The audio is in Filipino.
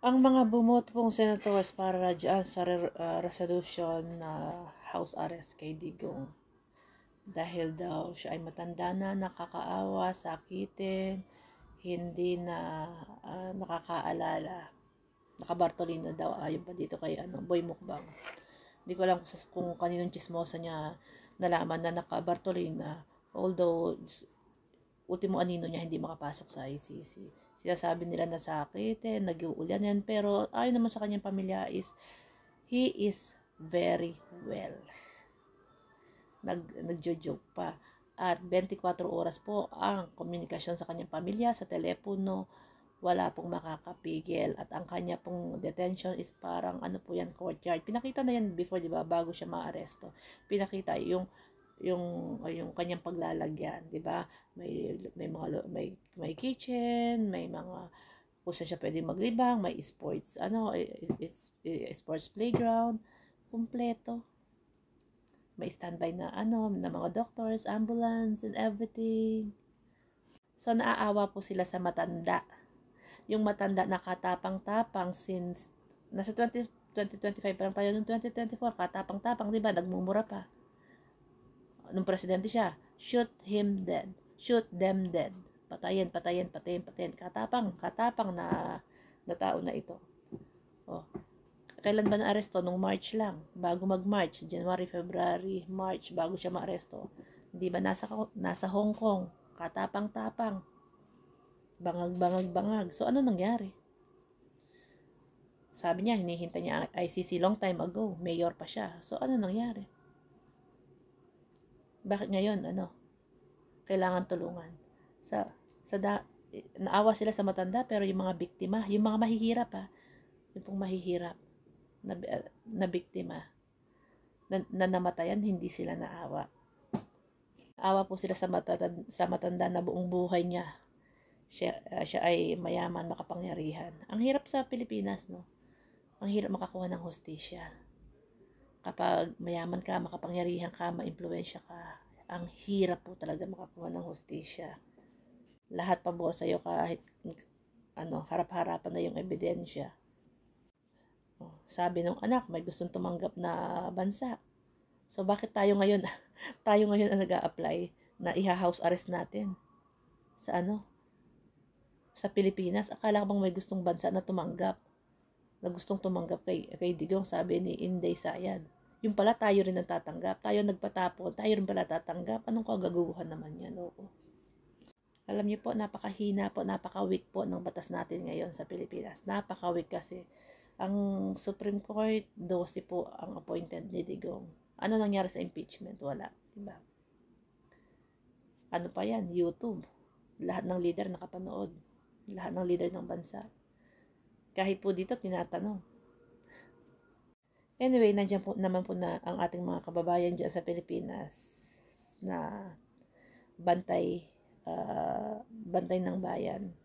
Ang mga bumoto pong senators para dyan sa resolution na house arrest kay Digong. Dahil daw siya ay matanda na, nakakaawa, sakitin, hindi na nakakaalala. Nakabartolina daw ayon pa dito kay Boy Mukbang. Hindi ko alam kung kaninong chismosa niya nalaman na nakabartolina. Although ultimo anino niya hindi makapasok sa ICC. Sinasabi nila na sakitin, nag-uulan yan, pero ayon naman sa kanyang pamilya is he is very well. Nagjo-joke pa. At 24 oras po ang komunikasyon sa kanyang pamilya sa telepono, wala pong makakapigil. At ang kanya pong detention is parang po yan, courtyard. Pinakita na yan before, di ba, bago siya maaresto. Pinakita yung kanyang paglalagyan, 'di ba? May kitchen, may mga kung saan siya pwedeng maglibang, may sports sports playground, kumpleto. May standby na na mga doctors, ambulance and everything. So naaawa po sila sa matanda. Yung matanda nakatapang-tapang since nasa 2025 pa lang tayo, noong 2024 katapang-tapang, 'di ba? Nagmumura pa. Nung presidente siya, shoot him dead. Shoot them dead. Patayin. Katapang na tao na ito. Oh. Kailan ba na-aresto? Nung March lang. Bago mag-March. January, February, March. Bago siya ma-aresto. Hindi ba nasa Hong Kong? Katapang-tapang. Bangag. So, ano nangyari? Sabi niya, hinihintay niya ang ICC long time ago. Mayor pa siya. So, ano nangyari? Bakit ngayon, kailangan tulungan? Naawa sila sa matanda, pero yung mga biktima, yung mga mahihirap yung pong mahihirap na biktima, na namatayan, hindi sila naawa. Naawa po sila sa matanda na buong buhay niya. Siya ay mayaman, makapangyarihan. Ang hirap sa Pilipinas, no? Ang hirap makakuha ng hustisya. Kapag mayaman ka, makapangyarihan ka, maimpluwensya ka, ang hirap po talaga makakuha ng hustisya. Lahat pabor sa'yo kahit harap-harapan na yung ebidensya. Sabi ng anak, may gustong tumanggap na bansa. So bakit tayo ngayon ang nag-a-apply na iha-house arrest natin? Sa Pilipinas, akala ko bang may gustong bansa na tumanggap? Na gustong tumanggap kay Digong, sabi ni Inday Sayad. Yung pala tayo rin ang tatanggap. Tayo nagpatapon, tayo rin pala tatanggap. Anong kagaguhan naman yan? Oo. Alam niyo po, napakahina po, napaka-weak po ng batas natin ngayon sa Pilipinas. Napaka-weak kasi. Ang Supreme Court, 12 po ang appointed ni Digong. Ano nangyari sa impeachment? Wala. Diba? Ano pa yan? YouTube. Lahat ng leader nakapanood. Lahat ng leader ng bansa. Kahit po dito, tinatanong. Anyway, nandiyan po naman po na ang ating mga kababayan dyan sa Pilipinas na bantay ng bayan.